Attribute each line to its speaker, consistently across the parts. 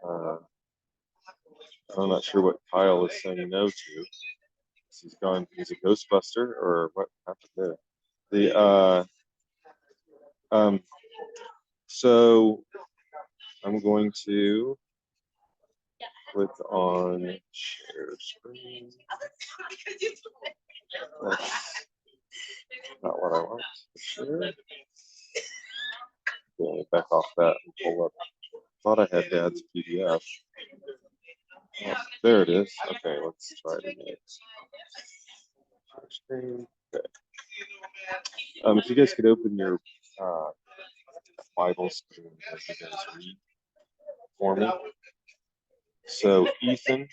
Speaker 1: Uh, I'm not sure what Kyle is saying no to. He's gone. He's a Ghostbuster, or what happened there? Um, so I'm going to click on share screen. That's not what I want. Share. Okay, back off that and pull up. Thought I had Dad's PDF. Oh, there it is. Okay, let's try it again. Share screen. Okay. If you guys could open your Bibles to as you guys read for me. So, Ethan,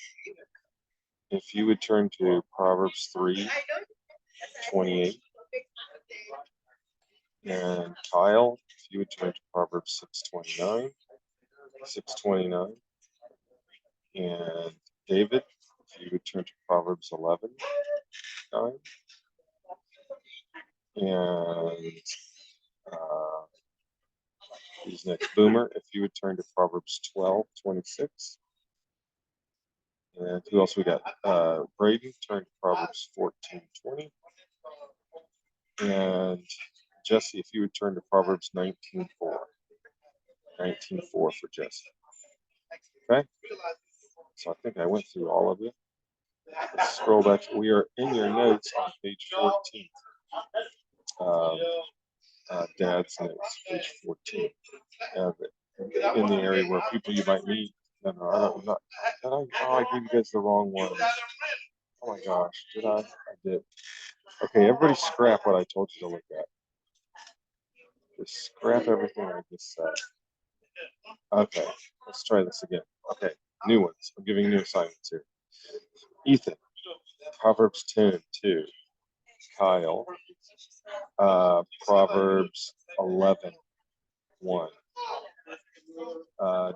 Speaker 1: if you would turn to Proverbs 3:28, and Kyle, if you would turn to Proverbs 6:29, and David, if you would turn to Proverbs 11:9, and who's next? Boomer, if you would turn to Proverbs 12:26. And who else we got? Braden, turn to Proverbs 14:20. And Jesse, if you would turn to Proverbs 19:4. 19:4 for Jesse. Okay? So I think I went through all of it. Let's scroll back. We are in your notes on page 14. Dad's notes, page 14. In the area where people you might meet. No, I'm not. I gave you guys the wrong one. Oh my gosh, did I? I did. Okay, everybody scrap what I told you to look at. Just scrap everything I just said. Okay, let's try this again. Okay, new ones. I'm giving new assignments here. Ethan, Proverbs 10:2. Kyle, Proverbs 11:1.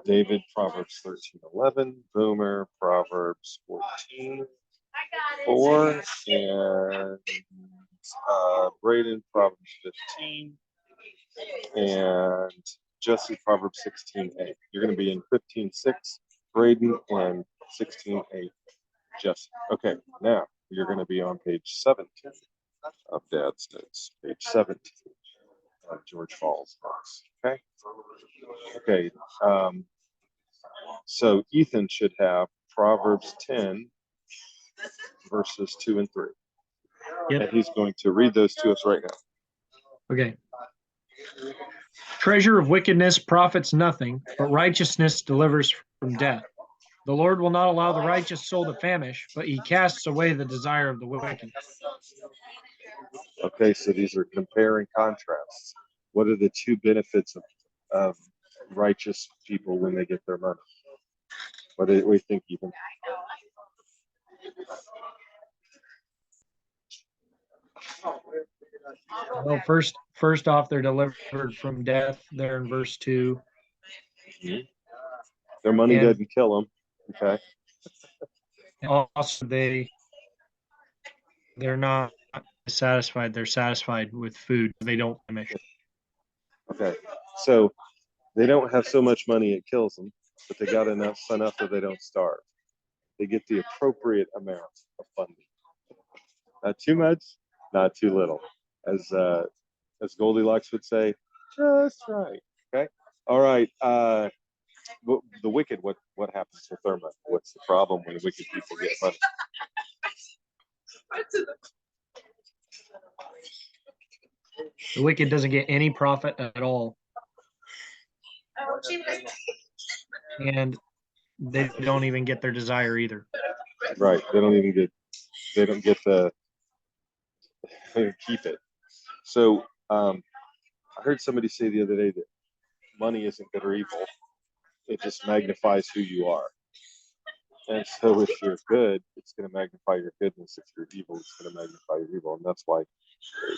Speaker 1: David, Proverbs 13:11. Boomer, Proverbs 14:4. And Braden, Proverbs 15. And Jesse, Proverbs 16:8. You're going to be in 15:6, Braden, and 16:8, Jesse. Okay, now you're going to be on page 17 of Dad's notes. Page 17 of George Fall's notes. Okay. Okay. So Ethan should have Proverbs 10, verses 2 and 3.
Speaker 2: Yep.
Speaker 1: And he's going to read those to us right now.
Speaker 2: Okay. Treasure of wickedness profits nothing, but righteousness delivers from death. The Lord will not allow the righteous soul to famish, but he casts away the desire of the wicked.
Speaker 1: Okay, so these are compare and contrasts. What are the two benefits of righteous people when they get their money? What do we think, Ethan?
Speaker 2: Well, first off, they're delivered from death. They're in verse 2.
Speaker 1: Mm-hmm. Their money doesn't kill them. Okay.
Speaker 2: Also, they're not satisfied. They're satisfied with food. They don't finish.
Speaker 1: Okay. So they don't have so much money it kills them, but they got enough that they don't starve. They get the appropriate amount of funding. Not too much, not too little. As Goldilocks would say, just right. Okay. All right. The wicked. What happens with their money? What's the problem when wicked people get money?
Speaker 2: The wicked doesn't get any profit at all. And they don't even get their desire either.
Speaker 1: Right. They don't get the keep it. So I heard somebody say the other day that money isn't good or evil. It just magnifies who you are. And so if you're good, it's going to magnify your goodness. If you're evil, it's going to magnify your evil. And that's why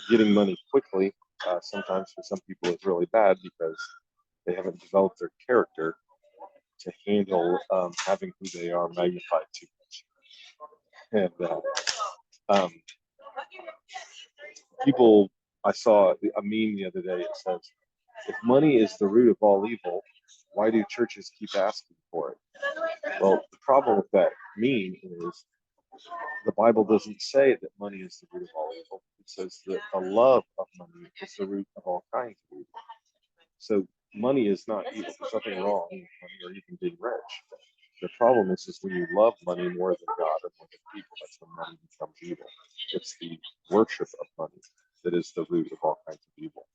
Speaker 1: getting money quickly sometimes for some people is really bad, because they haven't developed their character to handle having who they are magnified too much. And people, I saw a meme the other day. It says, if money is the root of all evil, Why do churches keep asking for it? Well, the problem with that is the Bible doesn't say that money is the root of all evil. It says that the love of money is the root of all kinds of evil. So money is not evil. There's nothing wrong with money or even being rich. The problem is when you love money more than God or more than people, that's when money becomes evil. It's the worship of money that is the root of all kinds of evil.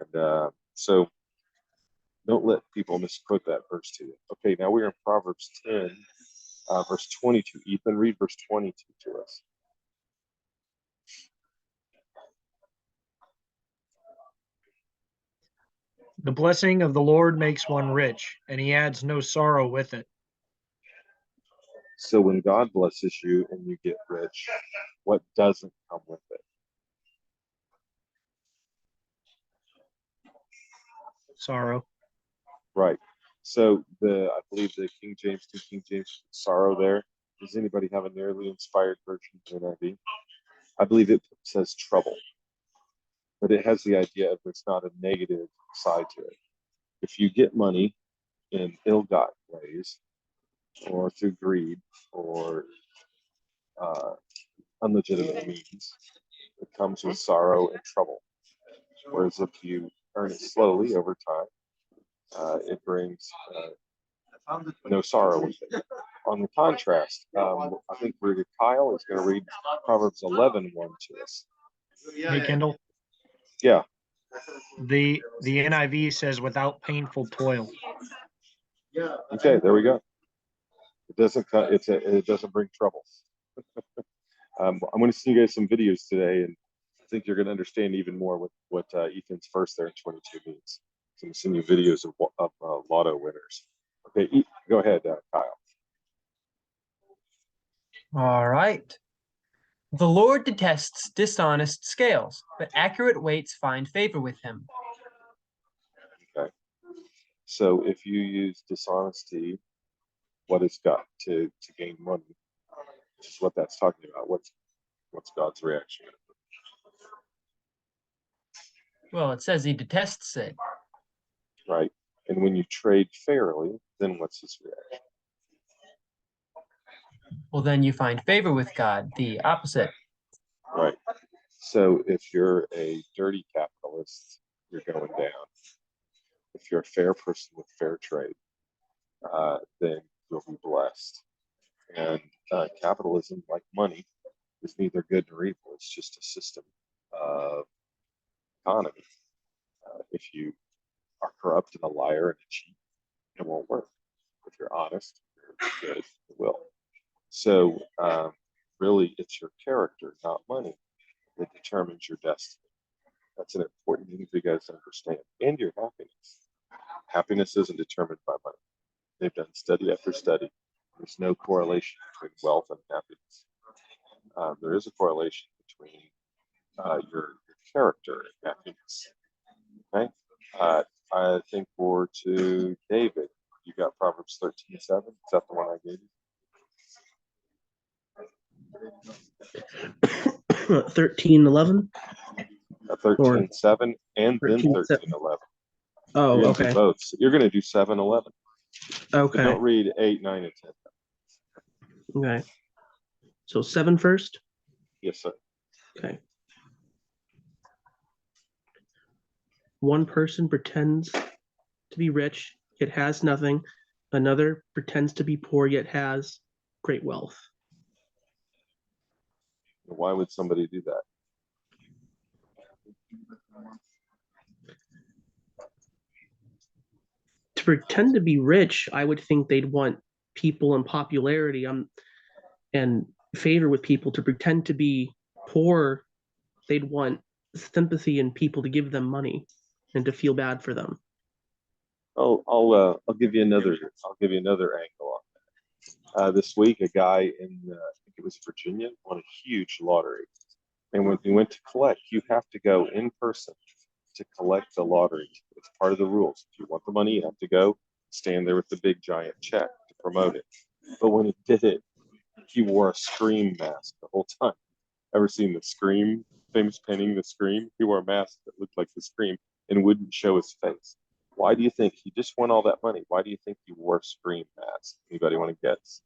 Speaker 1: And so don't let people misquote that verse to you. Okay, now we're in Proverbs 10, verse 22. Ethan, read verse 22 to us.
Speaker 2: The blessing of the Lord makes one rich, and he adds no sorrow with it.
Speaker 1: So when God blesses you and you get rich, what doesn't come with it?
Speaker 2: Sorrow.
Speaker 1: Right. So I believe the King James sorrow there. Does anybody have a nearly inspired version of NIV? I believe it says trouble, but it has the idea of it's not a negative side to it. If you get money in ill-gotten ways, or through greed, or unlegitimate means, it comes with sorrow and trouble. Whereas if you earn it slowly over time, it brings no sorrow with it. On the contrast, I think Brother Kyle is going to read Proverbs 11:1 to us.
Speaker 2: Hey, Kendall.
Speaker 1: Yeah.
Speaker 2: The NIV says without painful toil.
Speaker 1: Okay, there we go. It doesn't it doesn't bring trouble. I'm going to send you guys some videos today, and I think you're going to understand even more what Ethan's first there in 22 means. So I'm going to send you videos of lotto winners. Okay, go ahead, Kyle.
Speaker 3: All right. The Lord detests dishonest scales, but accurate weights find favor with him.
Speaker 1: Okay. So if you use dishonesty, what is God to gain money? Which is what that's talking about. What's God's reaction?
Speaker 3: Well, it says he detests it.
Speaker 1: Right. And when you trade fairly, then what's his reaction?
Speaker 3: Well, then you find favor with God, the opposite.
Speaker 1: Right. So if you're a dirty capitalist, you're going down. If you're a fair person with fair trade, then you'll be blessed. And capitalism, like money, is neither good nor evil. It's just a system of economy. If you are corrupt and a liar and a cheat, it won't work. If you're honest, you're good, it will. So really, it's your character, not money, that determines your destiny. That's an important thing for you guys to understand. And your happiness. Happiness isn't determined by money. They've done study after study. There's no correlation between wealth and happiness. There is a correlation between your character and happiness. Okay? I think we're to David. You got Proverbs 13:7. Is that the one I gave
Speaker 4: you? 13:11.
Speaker 1: 13:7 and then 13:11.
Speaker 4: Oh,
Speaker 1: you're
Speaker 4: okay.
Speaker 1: Do both. So you're going to do 7:11.
Speaker 4: Okay.
Speaker 1: But don't read 8, 9, and 10.
Speaker 4: Okay. So 7 first?
Speaker 1: Yes, sir.
Speaker 4: Okay. One person pretends to be rich, yet has nothing. Another pretends to be poor, yet has great wealth.
Speaker 1: Why would somebody do that?
Speaker 4: To pretend to be rich, I would think they'd want people and popularity and favor with people. To pretend to be poor, they'd want sympathy and people to give them money and to feel bad for them.
Speaker 1: I'll give you another angle on that. This week, a guy in I think it was Virginia won a huge lottery, and when he went to collect, you have to go in person to collect the lottery. It's part of the rules. If you want the money, you have to go stand there with the big giant check to promote it. But when he did it, he wore a Scream mask the whole time. Ever seen the Scream, famous painting, the Scream? He wore a mask that looked like the Scream and wouldn't show his face. Why do you think he just won all that money? Why do you think he wore a scream mask? Anybody want to guess?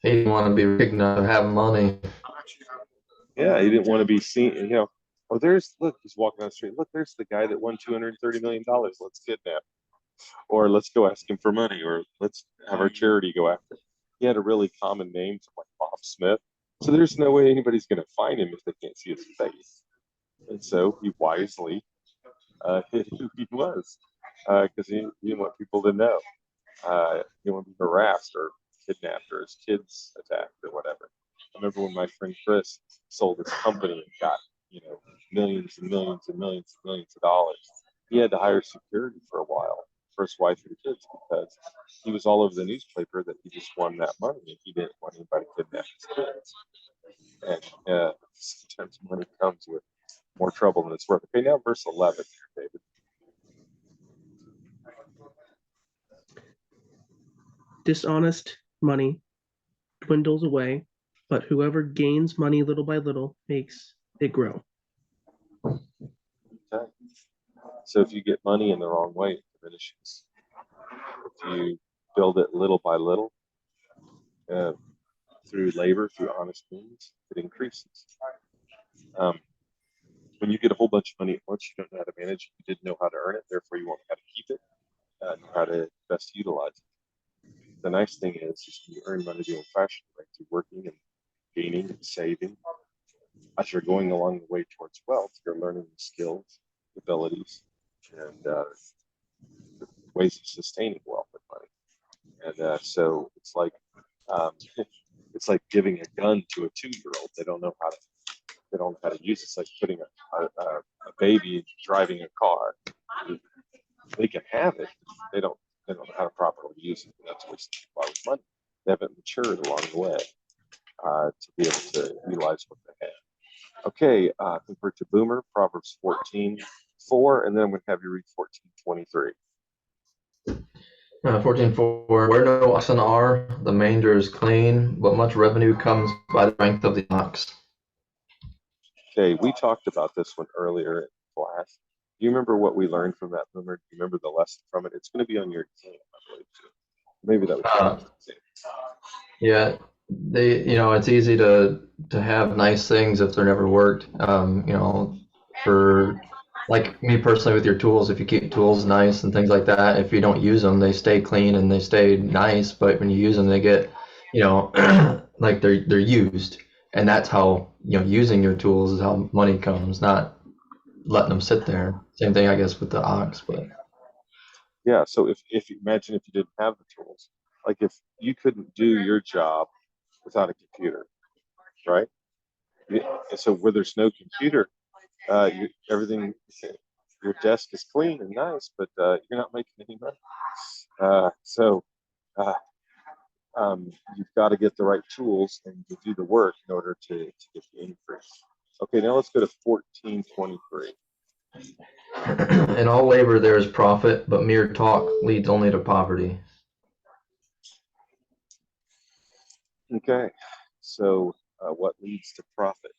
Speaker 5: He didn't want to be recognized or have money.
Speaker 1: Yeah, he didn't want to be seen. Oh, look, he's walking down the street. Look, there's the guy that won $230 million. Let's kidnap him. Or let's go ask him for money, or let's have our charity go after him. He had a really common name from like Bob Smith. So there's no way anybody's going to find him if they can't see his face. And so he wisely hid who he was because he didn't want people to know. He didn't want to be harassed or kidnapped or his kids attacked or whatever. I remember when my friend Chris sold his company and got, millions and millions and millions and millions of dollars. He had to hire security for a while for his wife and kids because he was all over the newspaper that he just won that money and he didn't want anybody to kidnap his kids. And sometimes money comes with more trouble than it's worth. Okay, now verse 11 here, David.
Speaker 4: Dishonest money dwindles away, but whoever gains money little by little makes it grow.
Speaker 1: Okay. So if you get money in the wrong way, it diminishes. If you build it little by little, through labor, through honest means, it increases. When you get a whole bunch of money at once, you don't know how to manage it. You didn't know how to earn it, therefore you won't know how to keep it, know how to best utilize it. The nice thing is when you earn money the old-fashioned way, through working and gaining and saving. As you're going along the way towards wealth, you're learning the skills, abilities, and ways of sustaining wealth with money. And so it's like giving a gun to a 2-year-old. They don't know how to use it. It's like putting a baby driving a car. They can have it. They don't know how to properly use it. That's wasting a lot of money. They haven't matured along the way to be able to utilize what they have. Okay, compared to Boomer, Proverbs 14:4, and then I'm going to have you read 14:23.
Speaker 5: 14:4. Where no oxen are, the manger is clean, but much revenue comes by the strength of the ox.
Speaker 1: Okay, we talked about this one earlier in class. Do you remember what we learned from that, Boomer? Do you remember the lesson from it? It's going to be on your exam, I believe, too. Maybe that was
Speaker 5: Yeah, it's easy to have nice things if they're never worked. For like me personally with your tools, if you keep tools nice and things like that, if you don't use them, they stay clean and they stay nice. But when you use them, they get, like they're used, and that's how using your tools is how money comes, not letting them sit there. Same thing, I guess, with the ox, but.
Speaker 1: Yeah, so if you imagine if you didn't have the tools, like if you couldn't do your job without a computer, right? So where there's no computer, everything, your desk is clean and nice, but you're not making any money. So you've got to get the right tools and to do the work in order to get the increase. Okay, now let's go to 14:23.
Speaker 5: In all labor there is profit, but mere talk leads only to poverty.
Speaker 1: Okay, so what leads to profit?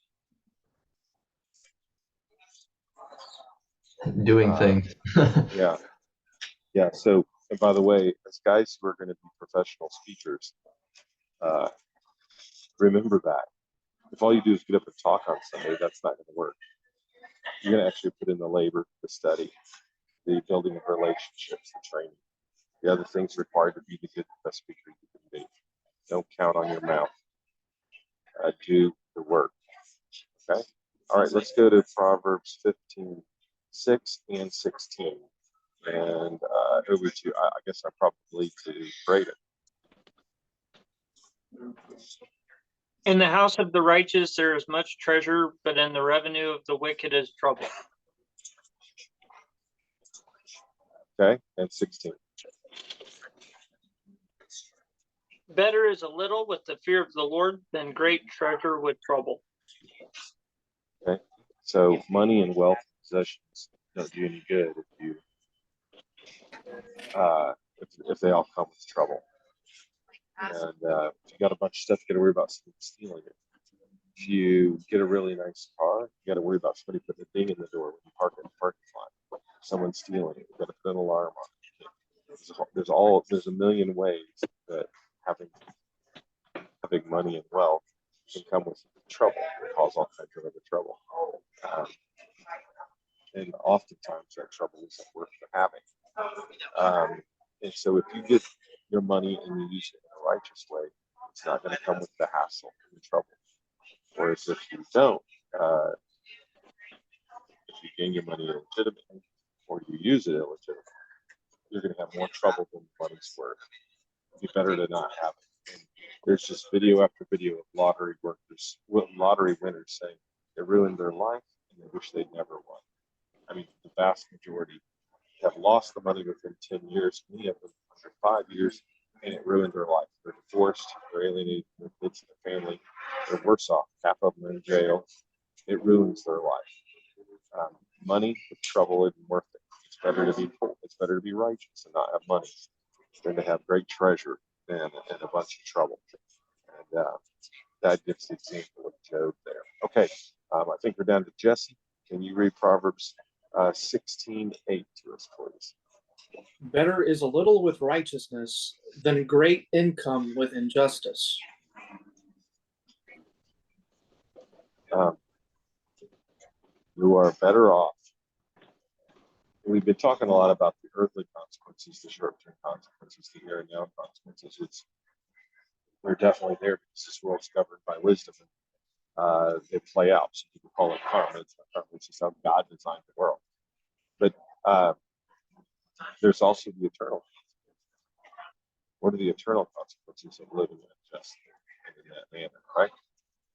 Speaker 5: Doing things.
Speaker 1: Yeah. So, and by the way, as guys who are going to be professional speakers, remember that if all you do is get up and talk on Sunday, that's not going to work. You're going to actually put in the labor, the study, the building of relationships, the training, the other things required to be the best speaker you can be. Don't count on your mouth. Do the work. Okay. All right. Let's go to Proverbs 15:6 and 16. And over to, I guess I probably to Braden.
Speaker 6: In the house of the righteous there is much treasure, but in the revenue of the wicked is trouble.
Speaker 1: Okay, and 16.
Speaker 6: Better is a little with the fear of the Lord than great treasure with trouble.
Speaker 1: Okay, so money and wealth and possessions don't do any good if they all come with trouble. And if you got a bunch of stuff, you got to worry about someone stealing it. If you get a really nice car, you got to worry about somebody putting a ding in the door when you park in the parking lot. Someone stealing it. You got to put an alarm on it. There's a million ways that having money and wealth can come with trouble, and cause all kinds of other trouble. And oftentimes that trouble isn't worth the having. And so if you get your money and you use it in a righteous way, it's not going to come with the hassle and the trouble. Whereas if you don't, if you gain your money illegitimately or you use it illegitimately, you're going to have more trouble than the money's worth. It'd be better to not have it. And there's just video after video of lottery winners saying it ruined their life and they wish they'd never won. I mean, the vast majority have lost the money within 10 years, many of them under 5 years, and it ruined their life. They're divorced, they're alienated from their kids and their family, they're worse off. Half of them are in jail. It ruins their life. Money with trouble isn't worth it. It's better to be poor. It's better to be righteous and not have money than to have great treasure and a bunch of trouble. And that gives the example of Job there. Okay, I think we're down to Jesse. Can you read Proverbs 16:8 to us, please?
Speaker 7: Better is a little with righteousness than great income with injustice.
Speaker 1: You are better off. We've been talking a lot about the earthly consequences, the short-term consequences, the here and now consequences. We're definitely there because this world's governed by wisdom. They play out. So people call it karma. It's not karma. It's just how God designed the world. But there's also the eternal consequences. What are the eternal consequences of living in just in that manner, right?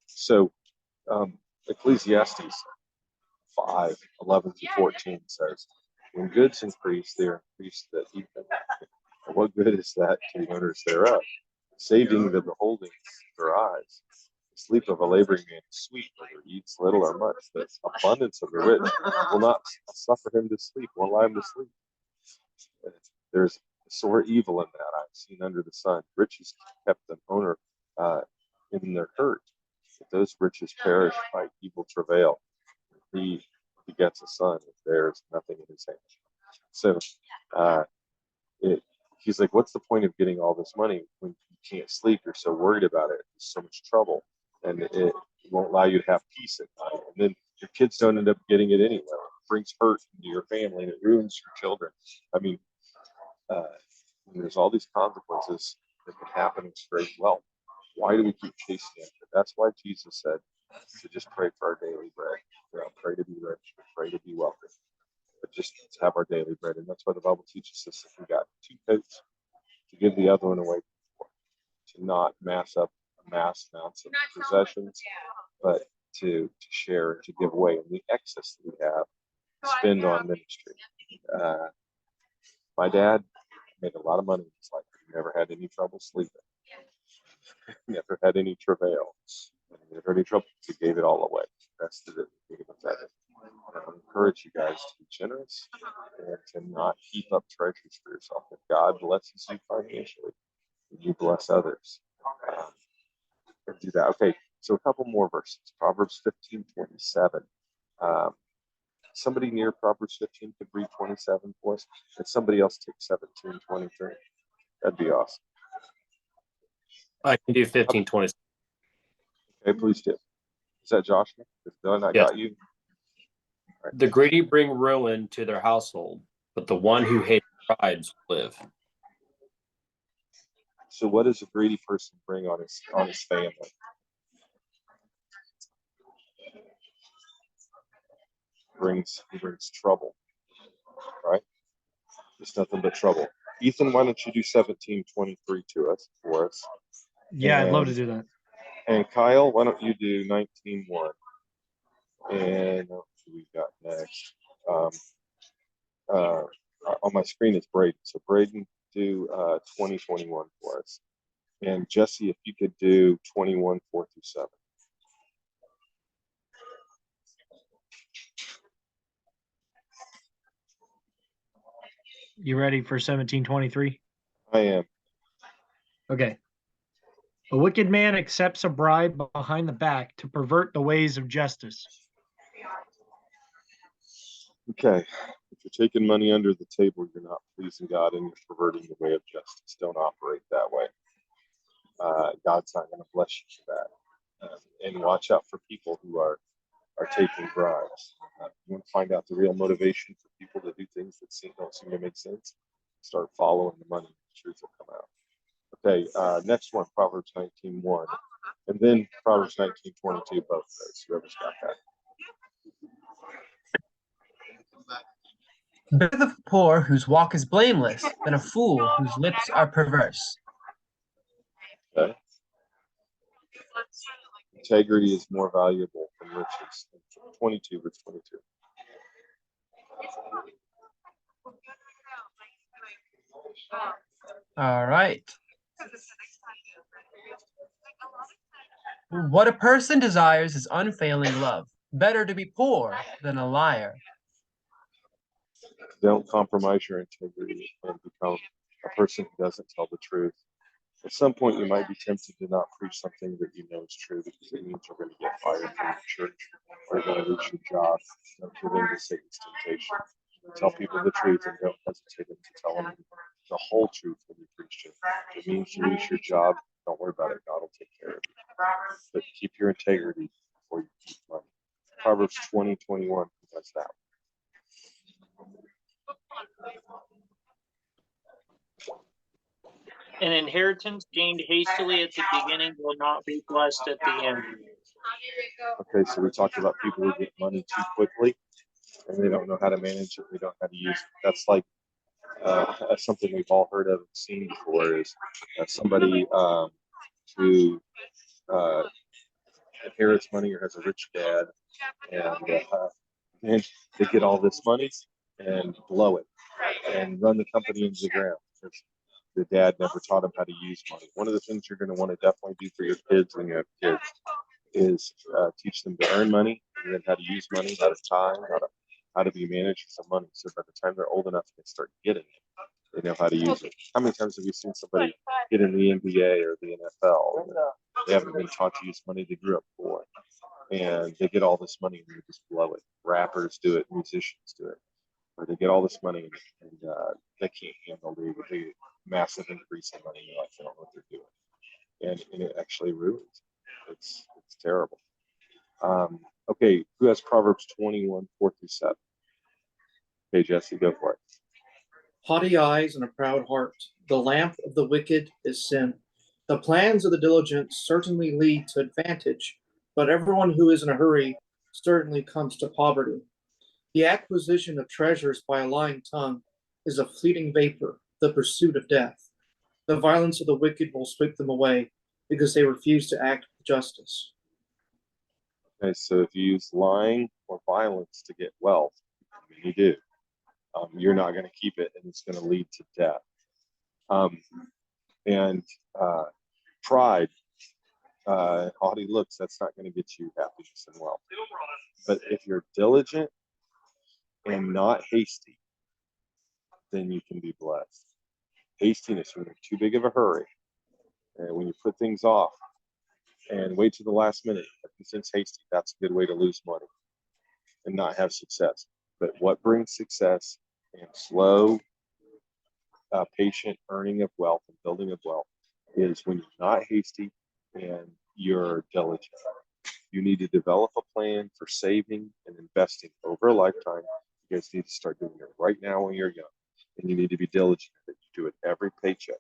Speaker 1: So Ecclesiastes 5:11-14 says, when goods increase, they are increased that eat them. And what good is that to the owners thereof? Saving the beholding their eyes. The sleep of a laboring man is sweet, whether he eats little or much. The abundance of the rich will not suffer him to sleep, won't allow him to sleep. There's sore evil in that I've seen under the sun. Riches kept an owner in their hurt. But those riches perish by evil travail. He begets a son, if there's nothing in his hand. So he's like, what's the point of getting all this money when you can't sleep? You're so worried about it. There's so much trouble. And it won't allow you to have peace at night. And then your kids don't end up getting it anyway. It brings hurt into your family and it ruins your children. I mean, there's all these consequences that can happen with great wealth. Why do we keep chasing after it? That's why Jesus said to just pray for our daily bread. Pray to be rich, pray to be wealthy. But just to have our daily bread. And that's why the Bible teaches us if we got 2 coats, to give the other one away, to not mass amounts of possessions, but to share and to give away. And the excess that we have, spend on ministry. My dad made a lot of money in his life. He never had any trouble sleeping. Never had any travail. Never had any trouble. He gave it all away. Invested it. Gave it back. I encourage you guys to be generous and to not heap up treasures for yourself. If God blesses you financially, you bless others. And do that. Okay, so a couple more verses. Proverbs 15:27. Somebody near Proverbs 15 could read 27 for us, and somebody else take 17:23. That'd be awesome.
Speaker 8: I can do 15:20.
Speaker 1: Okay, please do. Is that Joshua? If done, I
Speaker 8: Yes.
Speaker 1: got you. Right.
Speaker 8: The greedy bring ruin to their household, but the one who hates pride live.
Speaker 1: So what does a greedy person bring on his family? He brings trouble, right? It's nothing but trouble. Ethan, why don't you do 17:23 to us for us?
Speaker 2: Yeah, I'd love to do that.
Speaker 1: And Kyle, why don't you do 19:1? And what we got next? On my screen is Braden. So Braden, do 20:21 for us. And Jesse, if you could do 21:4-7.
Speaker 2: You ready for 17:23?
Speaker 1: I am.
Speaker 2: Okay. A wicked man accepts a bribe behind the back to pervert the ways of justice.
Speaker 1: Okay. If you're taking money under the table, you're not pleasing God and you're perverting the way of justice. Don't operate that way. God's not going to bless you for that. And watch out for people who are taking bribes. You want to find out the real motivation for people to do things that don't seem to make sense? Start following the money. The truth will come out. Okay, next one, Proverbs 19:1. And then Proverbs 19:22, both of those. Whoever's got that.
Speaker 3: Better the poor whose walk is blameless than a fool whose lips are perverse.
Speaker 1: Okay. Integrity is more valuable than riches. 22, verse 22.
Speaker 3: All right. What a person desires is unfailing love. Better to be poor than a liar.
Speaker 1: Don't compromise your integrity and become a person who doesn't tell the truth. At some point, you might be tempted to not preach something that you know is true because it means you're going to get fired from your church or you're going to lose your job. Don't give in to Satan's temptation. Tell people the truth and don't hesitate to tell them the whole truth when you preach it. If it means you lose your job, don't worry about it. God will take care of you. But keep your integrity before you keep money. Proverbs 20:21 does that.
Speaker 6: An inheritance gained hastily at the beginning will not be blessed at the end.
Speaker 1: Okay, so we talked about people who get money too quickly and they don't know how to manage it. They don't know how to use it. That's like something we've all heard of and seen before is somebody who inherits money or has a rich dad and they get all this money and blow it and run the company into the ground because the dad never taught them how to use money. One of the things you're going to want to definitely do for your kids when you have kids is teach them to earn money and then how to use money, how to time, how to be managers of money. So by the time they're old enough, they start getting it. They know how to use it. How many times have you seen somebody get in the NBA or the NFL? And they haven't been taught to use money they grew up for, and they get all this money and they just blow it. Rappers do it, musicians do it, where they get all this money and they can't handle the massive increase in money. Like they don't know what they're doing, and it actually ruins. It's terrible. Okay, who has Proverbs 21:4-7? Okay, Jesse, go for it.
Speaker 7: Haughty eyes and a proud heart. The lamp of the wicked is sin. The plans of the diligent certainly lead to advantage, but everyone who is in a hurry certainly comes to poverty. The acquisition of treasures by a lying tongue is a fleeting vapor, the pursuit of death. The violence of the wicked will sweep them away because they refuse to act with justice.
Speaker 1: Okay, so if you use lying or violence to get wealth, I mean, you do. You're not going to keep it, and it's going to lead to death. And pride, haughty looks, that's not going to get you happiness and wealth. But if you're diligent and not hasty, then you can be blessed. Hastiness, when you're too big of a hurry, and when you put things off and wait to the last minute, if you sense hasty, that's a good way to lose money and not have success. But what brings success and slow, patient earning of wealth and building of wealth is when you're not hasty and you're diligent. You need to develop a plan for saving and investing over a lifetime. You guys need to start doing it right now when you're young. And you need to be diligent that you do it every paycheck,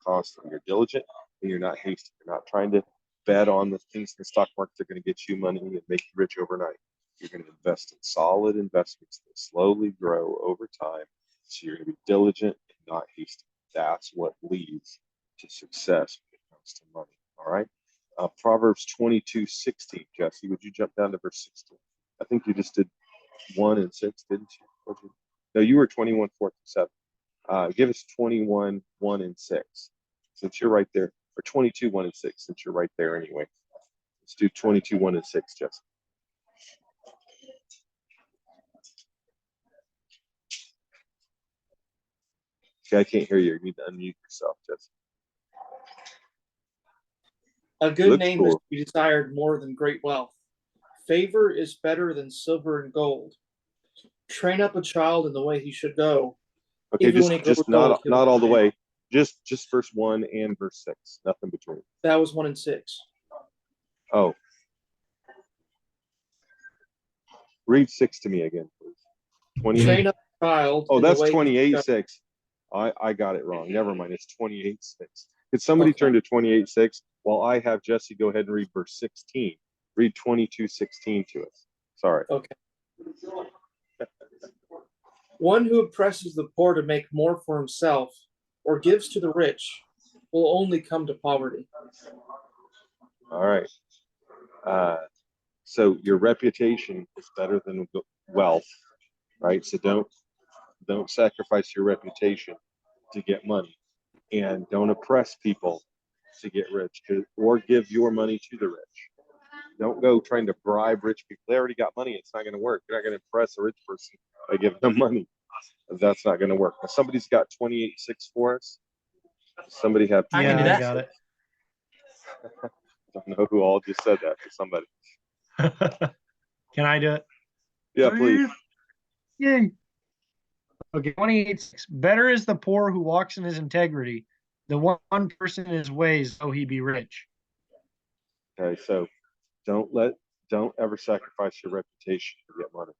Speaker 1: constantly. You're diligent and you're not hasty. You're not trying to bet on the things in the stock market that are going to get you money and make you rich overnight. You're going to invest in solid investments that slowly grow over time. So you're going to be diligent and not hasty. That's what leads to success when it comes to money. All right. Proverbs 22:16. Jesse, would you jump down to verse 16? I think you just did 1 and 6, didn't you? No, you were 21:4-7. Give us 21:1 and 6, since you're right there, or 22:1 and 6, since you're right there anyway. Let's do 22:1 and 6, Jesse. Okay, I can't hear you. You need to unmute yourself, Jesse.
Speaker 7: A good
Speaker 1: Looks
Speaker 7: name is
Speaker 1: cool.
Speaker 7: to be desired more than great wealth. Favor is better than silver and gold. Train up a child in the way he should go.
Speaker 1: Okay,
Speaker 7: Even when he grows
Speaker 1: just
Speaker 7: old, he'll
Speaker 1: not all the
Speaker 7: obey.
Speaker 1: way. Just verse 1 and verse 6. Nothing between.
Speaker 7: That was 1 and 6.
Speaker 1: Oh. Read 6 to me again, please. 28.
Speaker 7: Train up a child.
Speaker 1: Oh,
Speaker 7: in the
Speaker 1: that's
Speaker 7: way he should
Speaker 1: 28
Speaker 7: go.
Speaker 1: 6. I got it wrong. Never mind. It's 28 6. Could somebody
Speaker 7: Okay.
Speaker 1: turn to 28 6 while I have Jesse go ahead and read verse 16? Read 22 16 to us. Sorry.
Speaker 7: Okay. One who oppresses the poor to make more for himself or gives to the rich will only come to poverty.
Speaker 1: All right. So your reputation is better than wealth, right? So don't sacrifice your reputation to get money, and don't oppress people to get rich, or give your money to the rich. Don't go trying to bribe rich people. They already got money. It's not going to work. You're not going to impress a rich person by giving them money. That's not going to work. Now, somebody's got 28 6 for us. Somebody have.
Speaker 3: I can do
Speaker 2: I
Speaker 3: that.
Speaker 2: got it.
Speaker 1: I don't know who all just said that, but somebody.
Speaker 2: Can I do it?
Speaker 1: Yeah, please.
Speaker 2: Yay. Okay, 28:6. Better is the poor who walks in his integrity, the one person in his ways, though he be rich.
Speaker 1: Okay, so don't ever sacrifice your reputation to get money.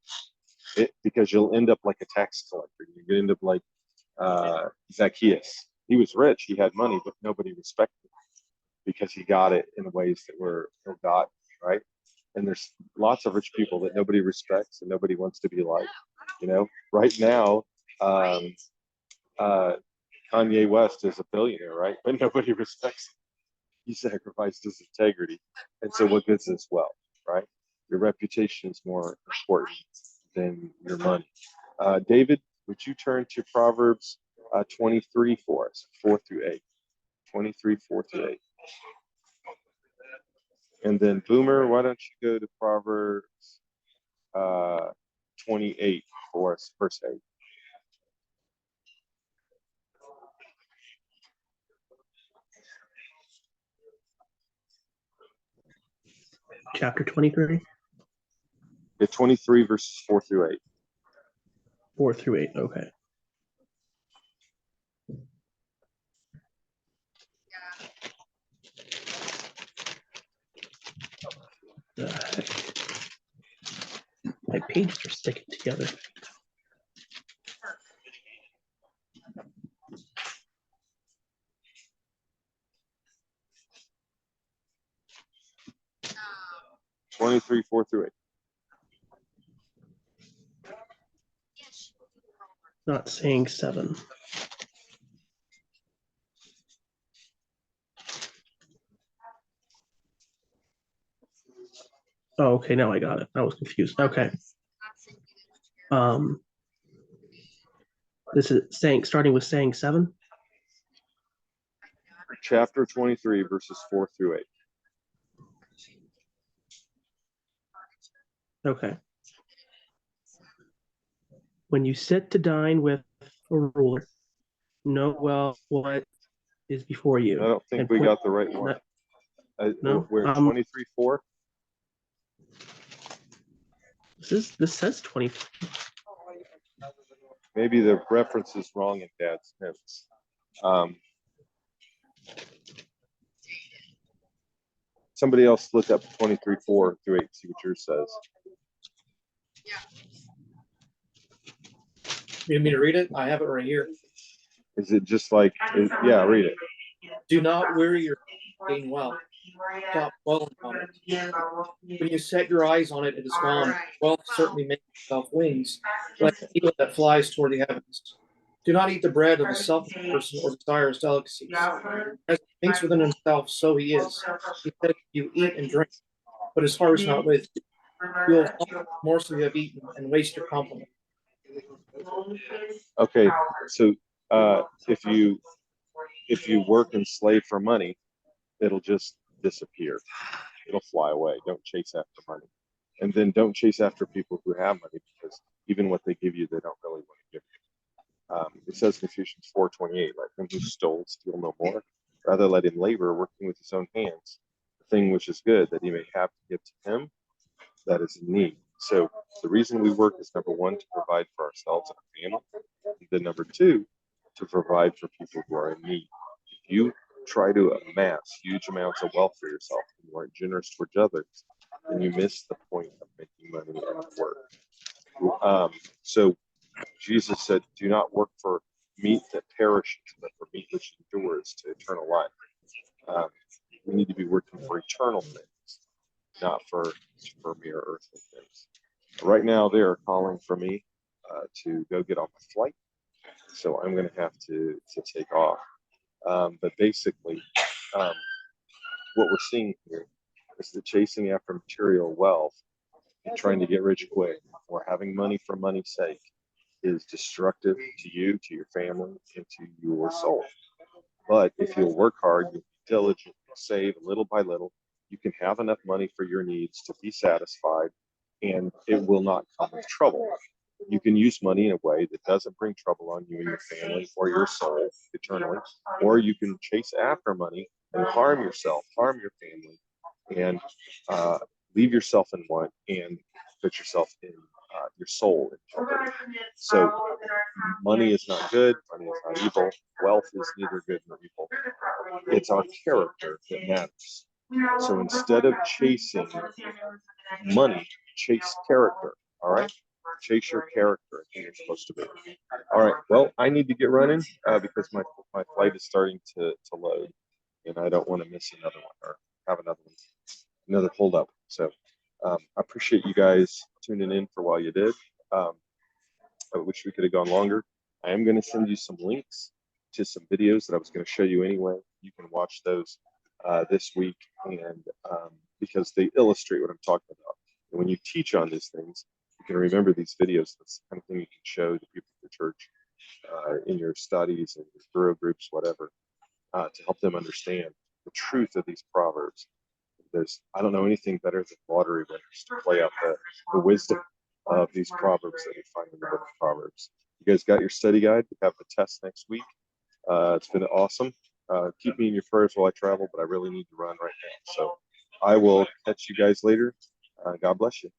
Speaker 1: Because you'll end up like a tax collector. You're gonna end up like Zacchaeus. He was rich, he had money, but nobody respected him because he got it in ways that were ill-gotten, right? And there's lots of rich people that nobody respects and nobody wants to be like. Right now, Kanye West is a billionaire, right? But nobody respects him. He sacrificed his integrity, and so what good's this wealth, right? Your reputation is more important than your money. David, would you turn to Proverbs 23 for us, 4 through 8? 23, 4 through 8. And then Boomer, why don't you go to Proverbs 28 for us, verse 8.
Speaker 4: Chapter 23,
Speaker 1: Yeah, 23 verses 4 through 8.
Speaker 4: 4 through 8. Okay. My pages are sticking together.
Speaker 1: Twenty-three, 4 through 8.
Speaker 4: Not saying 7. Oh, okay, now I got it. I was confused. Okay. This is starting with saying 7.
Speaker 1: Chapter 23, verses 4 through 8.
Speaker 4: Okay. When you sit to dine with a ruler, know well what is before you.
Speaker 1: I don't think
Speaker 4: and
Speaker 1: we
Speaker 4: point-
Speaker 1: got the right one.
Speaker 4: No?
Speaker 1: We're 23, 4.
Speaker 4: This says 20.
Speaker 1: Maybe the reference is wrong in Dad's notes. Somebody else look up 23, 4 through 8, see what yours says.
Speaker 7: You need me to read it? I have it right here.
Speaker 1: Is it just like, yeah, read it.
Speaker 7: Do not weary your gain wealth. Stop dwelling on it. When you set your eyes on it, it is gone. Wealth certainly makes itself wings, like an eagle that flies toward the heavens. Do not eat the bread of a selfish person or desire his delicacies. As he thinks within himself, so he is. He said, you eat and drink, but his heart is not with you. You will vomit the morsel you have eaten and waste your compliment.
Speaker 1: Okay, so if you work and slave for money, it'll just disappear. It'll fly away. Don't chase after money. And then don't chase after people who have money, because even what they give you, they don't really want to give you. It says in Ephesians 4:28, like him who stole, steal no more. Rather let him labor, working with his own hands, thing which is good, that he may have to give to him that is in need. So the reason we work is, number one, to provide for ourselves and our family. And then number two, to provide for people who are in need. If you try to amass huge amounts of wealth for yourself and you aren't generous towards others, then you miss the point of making money and work. So Jesus said, do not work for meat that perishes, but for meat which endures to eternal life. We need to be working for eternal things, not for mere earthly things. Right now, they are calling for me to go get on a flight, so I'm going to have to take off. But basically, what we're seeing here is the chasing after material wealth and trying to get rich quick, or having money for money's sake, is destructive to you, to your family, and to your soul. But if you'll work hard, you'll be diligent, you'll save little by little, you can have enough money for your needs to be satisfied, and it will not come with trouble. You can use money in a way that doesn't bring trouble on you and your family or your soul eternally, or you can chase after money and harm yourself, harm your family, and leave yourself in want and put yourself in your soul in jeopardy. So money is not good, money is not evil, wealth is neither good nor evil. It's our character that matters. So instead of chasing money, chase character. All right? Chase your character, who you're supposed to be. All right. Well, I need to get running because my flight is starting to load, and I don't want to miss another one or have another hold up. So I appreciate you guys tuning in for while you did. I wish we could have gone longer. I am going to send you some links to some videos that I was going to show you anyway. You can watch those this week, and because they illustrate what I'm talking about. And when you teach on these things, you can remember these videos. That's the kind of thing you can show the people at the church in your studies and your bureau groups, whatever, to help them understand the truth of these proverbs. I don't know anything better than lottery winners to play out the wisdom of these proverbs that we find in the book of Proverbs. You guys got your study guide? We have the test next week. It's been awesome. Keep me in your prayers while I travel, but I really need to run right now. So I will catch you guys later. God bless you.